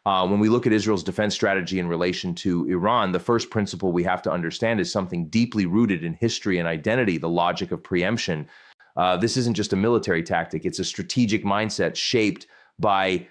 When we look at Israel's defense strategy in relation to Iran, the first principle we have to understand is something deeply rooted in history and identity, the logic of preemption. This isn't just a military tactic, it's a strategic mindset shaped by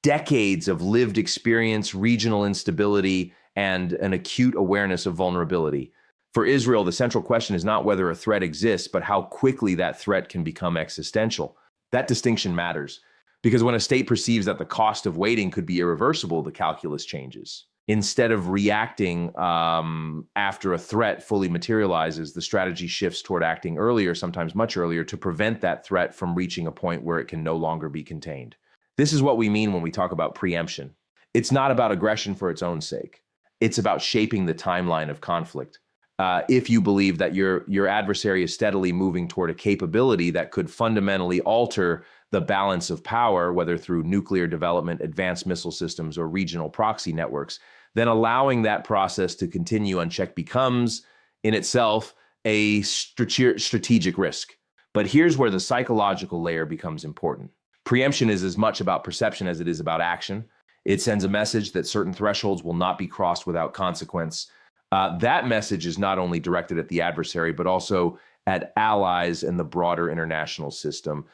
decades of lived experience, regional instability, and an acute awareness of vulnerability. For Israel, the central question is not whether a threat exists, but how quickly that threat can become existential. That distinction matters, because when a state perceives that the cost of waiting could be irreversible, the calculus changes. Instead of reacting after a threat fully materializes, the strategy shifts toward acting earlier, sometimes much earlier, to prevent that threat from reaching a point where it can no longer be contained. This is what we mean when we talk about preemption. It's not about aggression for its own sake. It's about shaping the timeline of conflict. If you believe that your adversary is steadily moving toward a capability that could fundamentally alter the balance of power, whether through nuclear development, advanced missile systems, or regional proxy networks, then allowing that process to continue unchecked becomes, in itself, a strategic risk. But here's where the psychological layer becomes important. Preemption is as much about perception as it is about action. It sends a message that certain thresholds will not be crossed without consequence. That message is not only directed at the adversary, but also at allies and the broader international system.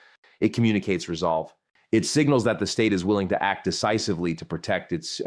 It communicates resolve. It signals that the state is willing to act decisively to protect its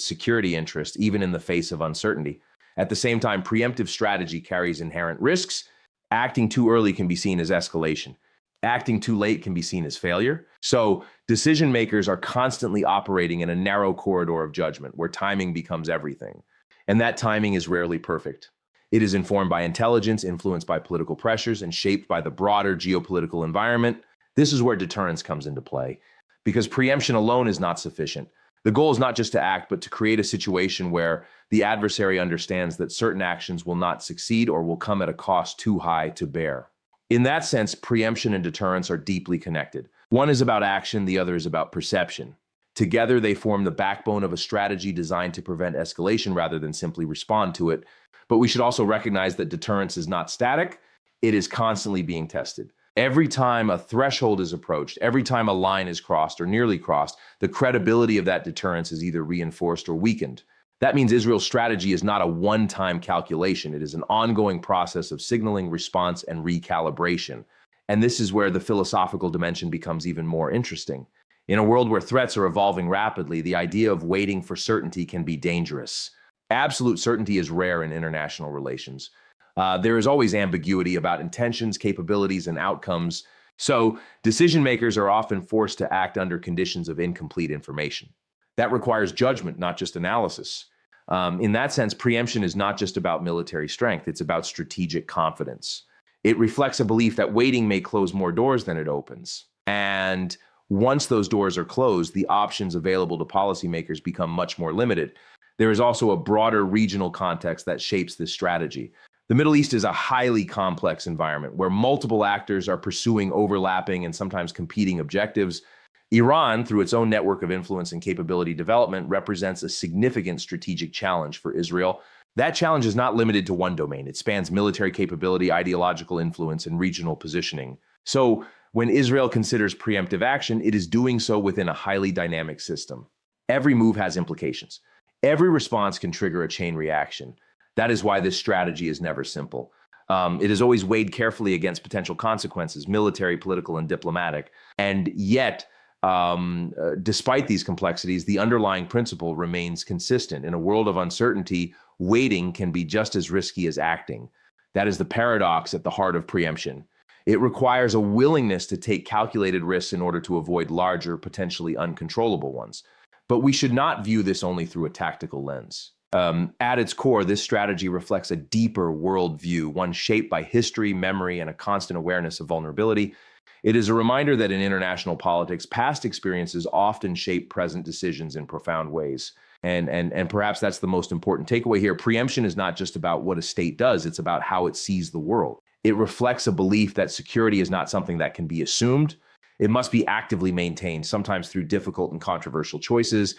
security interest, even in the face of uncertainty. At the same time, preemptive strategy carries inherent risks. Acting too early can be seen as escalation. Acting too late can be seen as failure. So decision makers are constantly operating in a narrow corridor of judgment where timing becomes everything. And that timing is rarely perfect. It is informed by intelligence, influenced by political pressures, and shaped by the broader geopolitical environment. This is where deterrence comes into play, because preemption alone is not sufficient. The goal is not just to act, but to create a situation where the adversary understands that certain actions will not succeed or will come at a cost too high to bear. In that sense, preemption and deterrence are deeply connected. One is about action, the other is about perception. Together, they form the backbone of a strategy designed to prevent escalation rather than simply respond to it. But we should also recognize that deterrence is not static. It is constantly being tested. Every time a threshold is approached, every time a line is crossed or nearly crossed, the credibility of that deterrence is either reinforced or weakened. That means Israel's strategy is not a one-time calculation. It is an ongoing process of signaling, response, and recalibration. And this is where the philosophical dimension becomes even more interesting. In a world where threats are evolving rapidly, the idea of waiting for certainty can be dangerous. Absolute certainty is rare in international relations. There is always ambiguity about intentions, capabilities, and outcomes. So decision makers are often forced to act under conditions of incomplete information. That requires judgment, not just analysis. In that sense, preemption is not just about military strength, it's about strategic confidence. It reflects a belief that waiting may close more doors than it opens. And once those doors are closed, the options available to policymakers become much more limited. There is also a broader regional context that shapes this strategy. The Middle East is a highly complex environment where multiple actors are pursuing overlapping and sometimes competing objectives. Iran, through its own network of influence and capability development, represents a significant strategic challenge for Israel. That challenge is not limited to one domain. It spans military capability, ideological influence, and regional positioning. So when Israel considers preemptive action, it is doing so within a highly dynamic system. Every move has implications. Every response can trigger a chain reaction. That is why this strategy is never simple. It is always weighed carefully against potential consequences, military, political, and diplomatic. And yet, despite these complexities, the underlying principle remains consistent. In a world of uncertainty, waiting can be just as risky as acting. That is the paradox at the heart of preemption. It requires a willingness to take calculated risks in order to avoid larger, potentially uncontrollable ones. But we should not view this only through a tactical lens. At its core, this strategy reflects a deeper worldview, one shaped by history, memory, and a constant awareness of vulnerability. It is a reminder that in international politics, past experiences often shape present decisions in profound ways. And perhaps that's the most important takeaway here. Preemption is not just about what a state does, it's about how it sees the world. It reflects a belief that security is not something that can be assumed. It must be actively maintained, sometimes through difficult and controversial choices.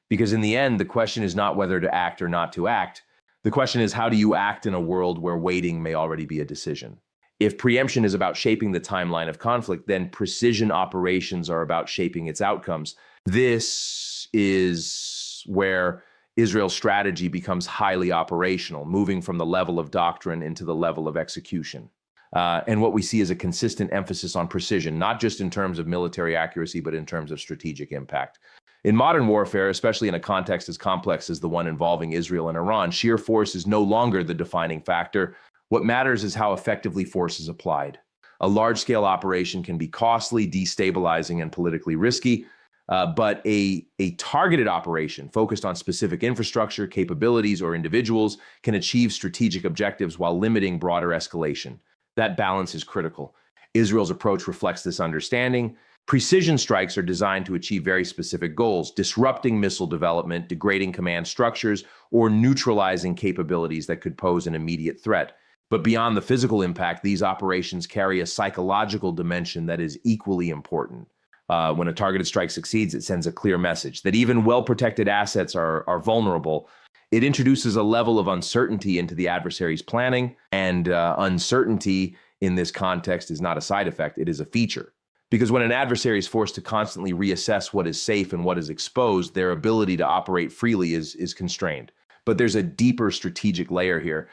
Because in the end, the question is not whether to act or not to act. The question is, how do you act in a world where waiting may already be a decision? If preemption is about shaping the timeline of conflict, then precision operations are about shaping its outcomes. This is where Israel's strategy becomes highly operational, moving from the level of doctrine into the level of execution. And what we see is a consistent emphasis on precision, not just in terms of military accuracy, but in terms of strategic impact. In modern warfare, especially in a context as complex as the one involving Israel and Iran, sheer force is no longer the defining factor. What matters is how effectively force is applied. A large-scale operation can be costly, destabilizing, and politically risky, but a targeted operation focused on specific infrastructure, capabilities, or individuals can achieve strategic objectives while limiting broader escalation. That balance is critical. Israel's approach reflects this understanding. Precision strikes are designed to achieve very specific goals, disrupting missile development, degrading command structures, or neutralizing capabilities that could pose an immediate threat. But beyond the physical impact, these operations carry a psychological dimension that is equally important. When a targeted strike succeeds, it sends a clear message that even well-protected assets are vulnerable. It introduces a level of uncertainty into the adversary's planning, and uncertainty in this context is not a side effect, it is a feature. Because when an adversary is forced to constantly reassess what is safe and what is exposed, their ability to operate freely is constrained. But there's a deeper strategic layer here.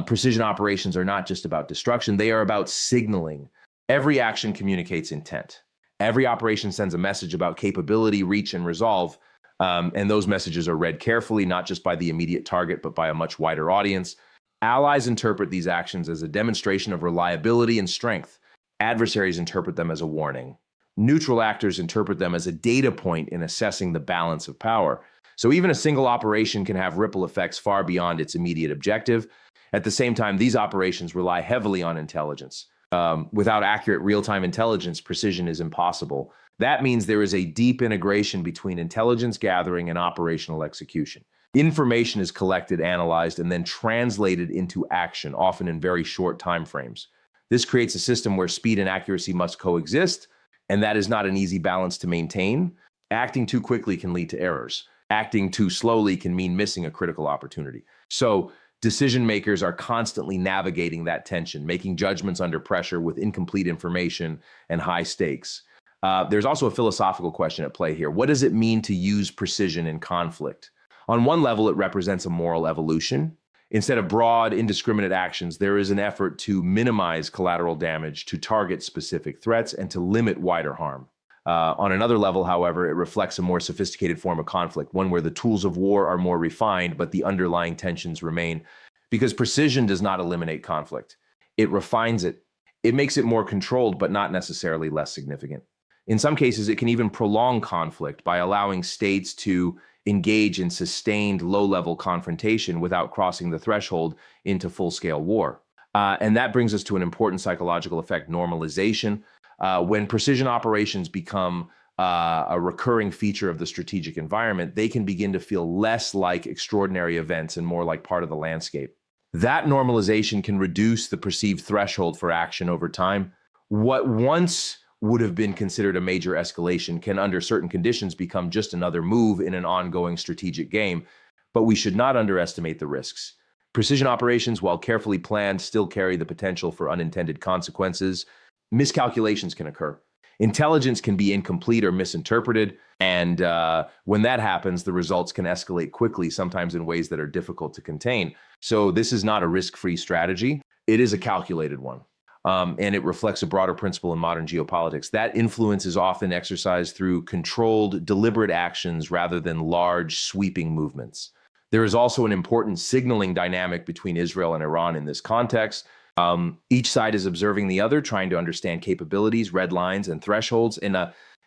Precision operations are not just about destruction, they are about signaling. Every action communicates intent. Every operation sends a message about capability, reach, and resolve. And those messages are read carefully, not just by the immediate target, but by a much wider audience. Allies interpret these actions as a demonstration of reliability and strength. Adversaries interpret them as a warning. Neutral actors interpret them as a data point in assessing the balance of power. So even a single operation can have ripple effects far beyond its immediate objective. At the same time, these operations rely heavily on intelligence. Without accurate real-time intelligence, precision is impossible. That means there is a deep integration between intelligence gathering and operational execution. Information is collected, analyzed, and then translated into action, often in very short time frames. This creates a system where speed and accuracy must coexist, and that is not an easy balance to maintain. Acting too quickly can lead to errors. Acting too slowly can mean missing a critical opportunity. So, decision makers are constantly navigating that tension, making judgments under pressure with incomplete information and high stakes. There's also a philosophical question at play here. What does it mean to use precision in conflict? On one level, it represents a moral evolution. Instead of broad, indiscriminate actions, there is an effort to minimize collateral damage, to target specific threats, and to limit wider harm. On another level, however, it reflects a more sophisticated form of conflict, one where the tools of war are more refined, but the underlying tensions remain. Because precision does not eliminate conflict. It refines it. It makes it more controlled, but not necessarily less significant. In some cases, it can even prolong conflict by allowing states to engage in sustained low-level confrontation without crossing the threshold into full-scale war. And that brings us to an important psychological effect, normalization. When precision operations become a recurring feature of the strategic environment, they can begin to feel less like extraordinary events and more like part of the landscape. That normalization can reduce the perceived threshold for action over time. What once would have been considered a major escalation can, under certain conditions, become just another move in an ongoing strategic game. But we should not underestimate the risks. Precision operations, while carefully planned, still carry the potential for unintended consequences. Miscalculations can occur. Intelligence can be incomplete or misinterpreted, and when that happens, the results can escalate quickly, sometimes in ways that are difficult to contain. So this is not a risk-free strategy. It is a calculated one. And it reflects a broader principle in modern geopolitics. That influence is often exercised through controlled, deliberate actions rather than large, sweeping movements. There is also an important signaling dynamic between Israel and Iran in this context. Each side is observing the other, trying to understand capabilities, red lines, and thresholds, and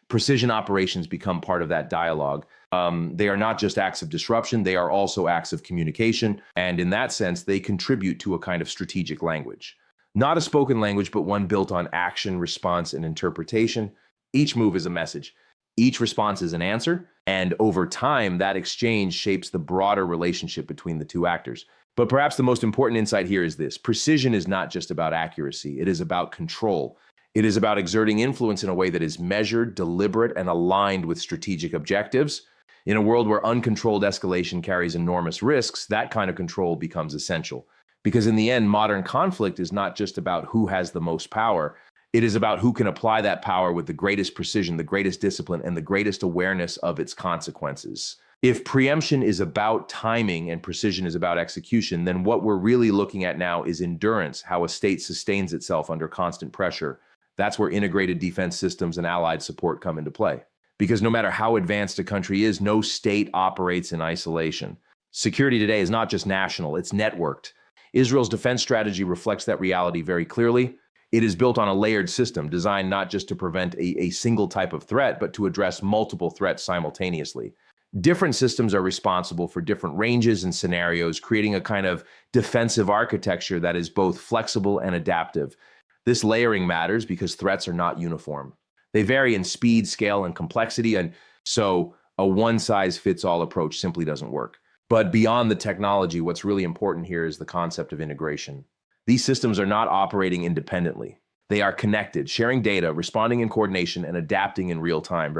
precision operations become part of that dialogue. They are not just acts of disruption, they are also acts of communication, and in that sense, they contribute to a kind of strategic language. Not a spoken language, but one built on action, response, and interpretation. Each move is a message. Each response is an answer, and over time, that exchange shapes the broader relationship between the two actors. But perhaps the most important insight here is this. Precision is not just about accuracy. It is about control. It is about exerting influence in a way that is measured, deliberate, and aligned with strategic objectives. In a world where uncontrolled escalation carries enormous risks, that kind of control becomes essential. Because in the end, modern conflict is not just about who has the most power. It is about who can apply that power with the greatest precision, the greatest discipline, and the greatest awareness of its consequences. If preemption is about timing and precision is about execution, then what we're really looking at now is endurance, how a state sustains itself under constant pressure. That's where integrated defense systems and allied support come into play. Because no matter how advanced a country is, no state operates in isolation. Security today is not just national, it's networked. Israel's defense strategy reflects that reality very clearly. It is built on a layered system designed not just to prevent a single type of threat, but to address multiple threats simultaneously. Different systems are responsible for different ranges and scenarios, creating a kind of defensive architecture that is both flexible and adaptive. This layering matters because threats are not uniform. They vary in speed, scale, and complexity, and so a one-size-fits-all approach simply doesn't work. But beyond the technology, what's really important here is the concept of integration. These systems are not operating independently. They are connected, sharing data, responding in coordination, and adapting in real time.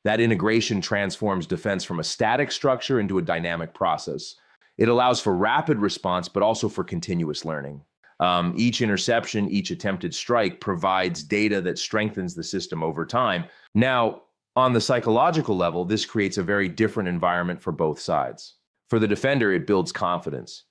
That integration transforms defense from a static structure into a dynamic process. It allows for rapid response, but also for continuous learning. Each interception, each attempted strike provides data that strengthens the system over time. Now, on the psychological level, this creates a very different environment for both sides. For the defender, it builds confidence.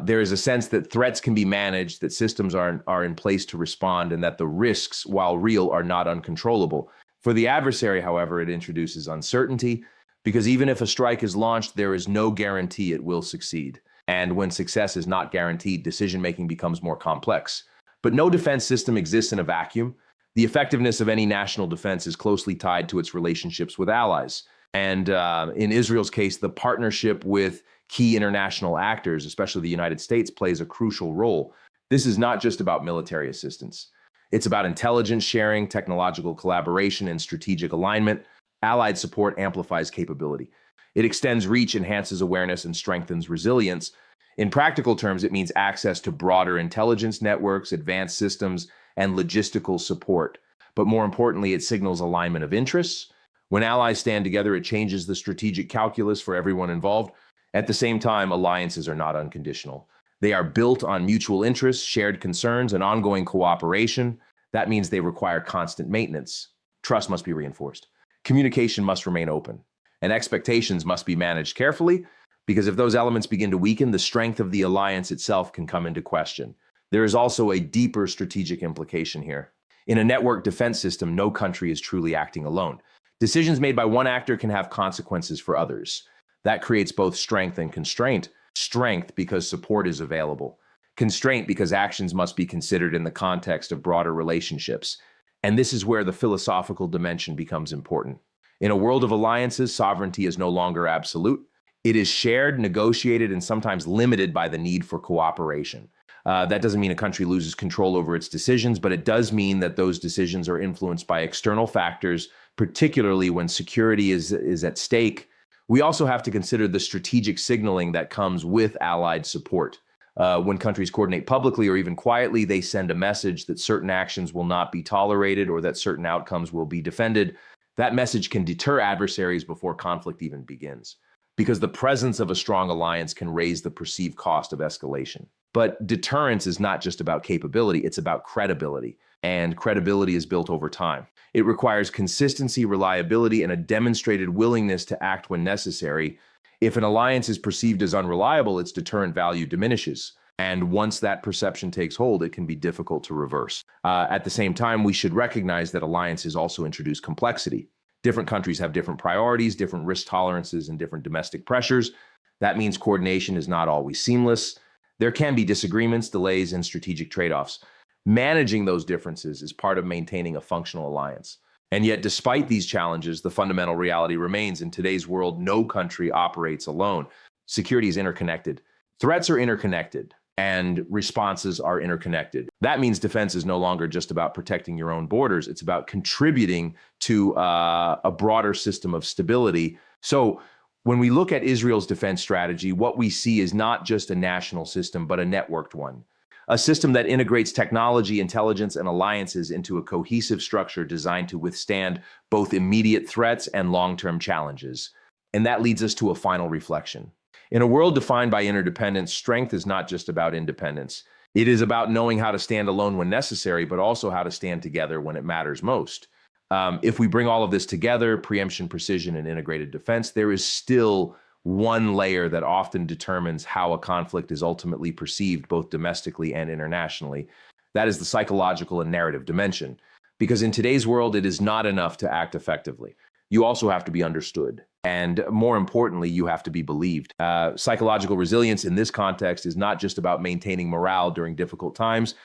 There is a sense that threats can be managed, that systems are in place to respond, and that the risks, while real, are not uncontrollable. For the adversary, however, it introduces uncertainty, because even if a strike is launched, there is no guarantee it will succeed. And when success is not guaranteed, decision-making becomes more complex. But no defense system exists in a vacuum. The effectiveness of any national defense is closely tied to its relationships with allies. And in Israel's case, the partnership with key international actors, especially the United States, plays a crucial role. This is not just about military assistance. It's about intelligence sharing, technological collaboration, and strategic alignment. Allied support amplifies capability. It extends reach, enhances awareness, and strengthens resilience. In practical terms, it means access to broader intelligence networks, advanced systems, and logistical support. But more importantly, it signals alignment of interests. When allies stand together, it changes the strategic calculus for everyone involved. At the same time, alliances are not unconditional. They are built on mutual interests, shared concerns, and ongoing cooperation. That means they require constant maintenance. Trust must be reinforced. Communication must remain open. And expectations must be managed carefully, because if those elements begin to weaken, the strength of the alliance itself can come into question. There is also a deeper strategic implication here. In a network defense system, no country is truly acting alone. Decisions made by one actor can have consequences for others. That creates both strength and constraint. Strength because support is available. Constraint because actions must be considered in the context of broader relationships. And this is where the philosophical dimension becomes important. In a world of alliances, sovereignty is no longer absolute. It is shared, negotiated, and sometimes limited by the need for cooperation. That doesn't mean a country loses control over its decisions, but it does mean that those decisions are influenced by external factors, particularly when security is at stake. We also have to consider the strategic signaling that comes with allied support. When countries coordinate publicly or even quietly, they send a message that certain actions will not be tolerated or that certain outcomes will be defended. That message can deter adversaries before conflict even begins, because the presence of a strong alliance can raise the perceived cost of escalation. But deterrence is not just about capability, it's about credibility. And credibility is built over time. It requires consistency, reliability, and a demonstrated willingness to act when necessary. If an alliance is perceived as unreliable, its deterrent value diminishes. And once that perception takes hold, it can be difficult to reverse. At the same time, we should recognize that alliances also introduce complexity. Different countries have different priorities, different risk tolerances, and different domestic pressures. That means coordination is not always seamless. There can be disagreements, delays, and strategic trade-offs. Managing those differences is part of maintaining a functional alliance. And yet, despite these challenges, the fundamental reality remains: in today's world, no country operates alone. Security is interconnected. Threats are interconnected, and responses are interconnected. That means defense is no longer just about protecting your own borders. It's about contributing to a broader system of stability. So when we look at Israel's defense strategy, what we see is not just a national system, but a networked one. A system that integrates technology, intelligence, and alliances into a cohesive structure designed to withstand both immediate threats and long-term challenges. And that leads us to a final reflection. In a world defined by interdependence, strength is not just about independence. It is about knowing how to stand alone when necessary, but also how to stand together when it matters most. If we bring all of this together, preemption, precision, and integrated defense, there is still one layer that often determines how a conflict is ultimately perceived, both domestically and internationally. That is the psychological and narrative dimension. Because in today's world, it is not enough to act effectively. You also have to be understood. And more importantly, you have to be believed. Psychological resilience in this context is not just about maintaining morale during difficult times.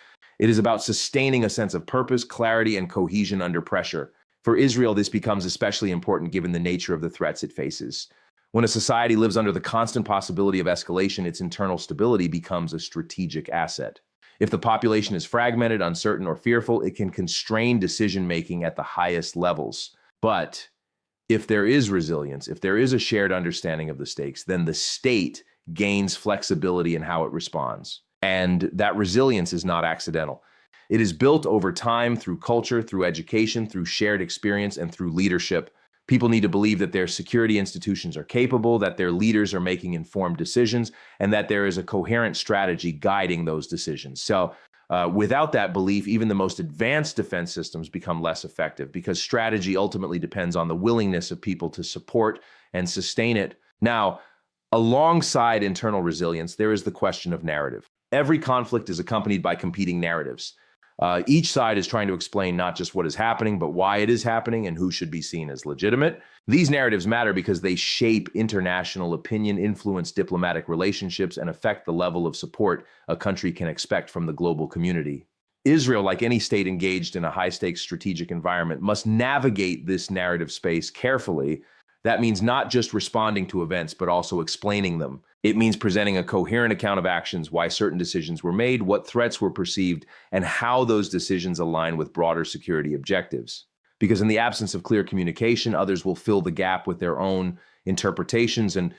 It is about sustaining a sense of purpose, clarity, and cohesion under pressure. For Israel, this becomes especially important given the nature of the threats it faces. When a society lives under the constant possibility of escalation, its internal stability becomes a strategic asset. If the population is fragmented, uncertain, or fearful, it can constrain decision-making at the highest levels. But if there is resilience, if there is a shared understanding of the stakes, then the state gains flexibility in how it responds. And that resilience is not accidental. It is built over time through culture, through education, through shared experience, and through leadership. People need to believe that their security institutions are capable, that their leaders are making informed decisions, and that there is a coherent strategy guiding those decisions. So without that belief, even the most advanced defense systems become less effective because strategy ultimately depends on the willingness of people to support and sustain it. Now, alongside internal resilience, there is the question of narrative. Every conflict is accompanied by competing narratives. Each side is trying to explain not just what is happening, but why it is happening and who should be seen as legitimate. These narratives matter because they shape international opinion, influence diplomatic relationships, and affect the level of support a country can expect from the global community. Israel, like any state engaged in a high-stakes strategic environment, must navigate this narrative space carefully. That means not just responding to events, but also explaining them. It means presenting a coherent account of actions, why certain decisions were made, what threats were perceived, and how those decisions align with broader security objectives. Because in the absence of clear communication, others will fill the gap with their own interpretations, and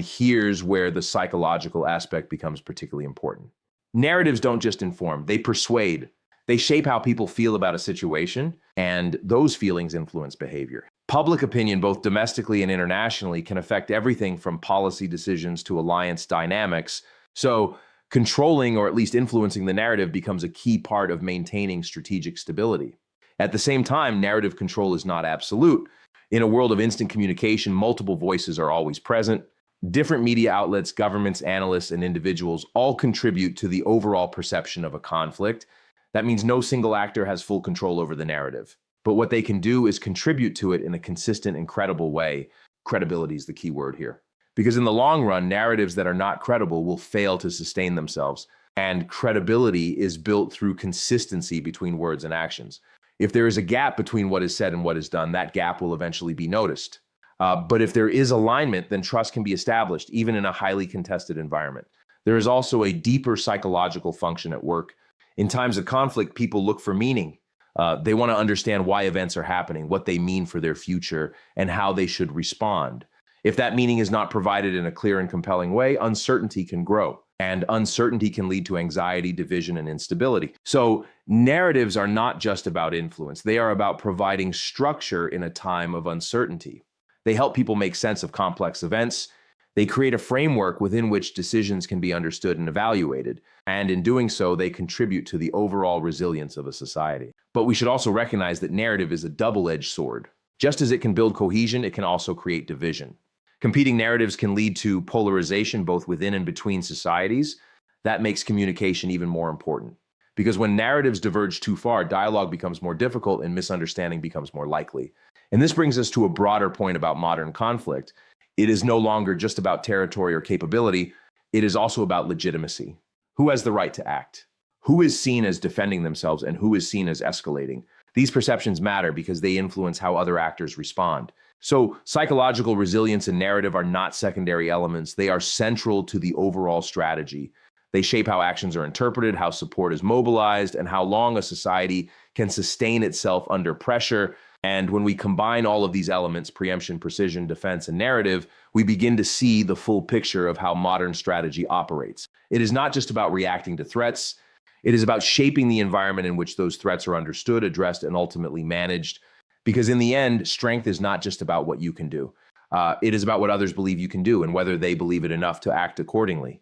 here's where the psychological aspect becomes particularly important. Narratives don't just inform, they persuade. They shape how people feel about a situation, and those feelings influence behavior. Public opinion, both domestically and internationally, can affect everything from policy decisions to alliance dynamics. So controlling or at least influencing the narrative becomes a key part of maintaining strategic stability. At the same time, narrative control is not absolute. In a world of instant communication, multiple voices are always present. Different media outlets, governments, analysts, and individuals all contribute to the overall perception of a conflict. That means no single actor has full control over the narrative. But what they can do is contribute to it in a consistent and credible way. Credibility is the key word here. Because in the long run, narratives that are not credible will fail to sustain themselves. And credibility is built through consistency between words and actions. If there is a gap between what is said and what is done, that gap will eventually be noticed. But if there is alignment, then trust can be established, even in a highly contested environment. There is also a deeper psychological function at work. In times of conflict, people look for meaning. They want to understand why events are happening, what they mean for their future, and how they should respond. If that meaning is not provided in a clear and compelling way, uncertainty can grow. And uncertainty can lead to anxiety, division, and instability. So narratives are not just about influence. They are about providing structure in a time of uncertainty. They help people make sense of complex events. They create a framework within which decisions can be understood and evaluated. And in doing so, they contribute to the overall resilience of a society. But we should also recognize that narrative is a double-edged sword. Just as it can build cohesion, it can also create division. Competing narratives can lead to polarization both within and between societies. That makes communication even more important. Because when narratives diverge too far, dialogue becomes more difficult and misunderstanding becomes more likely. And this brings us to a broader point about modern conflict. It is no longer just about territory or capability. It is also about legitimacy. Who has the right to act? Who is seen as defending themselves and who is seen as escalating? These perceptions matter because they influence how other actors respond. So psychological resilience and narrative are not secondary elements. They are central to the overall strategy. They shape how actions are interpreted, how support is mobilized, and how long a society can sustain itself under pressure. And when we combine all of these elements, preemption, precision, defense, and narrative, we begin to see the full picture of how modern strategy operates. It is not just about reacting to threats. It is about shaping the environment in which those threats are understood, addressed, and ultimately managed. Because in the end, strength is not just about what you can do. It is about what others believe you can do and whether they believe it enough to act accordingly.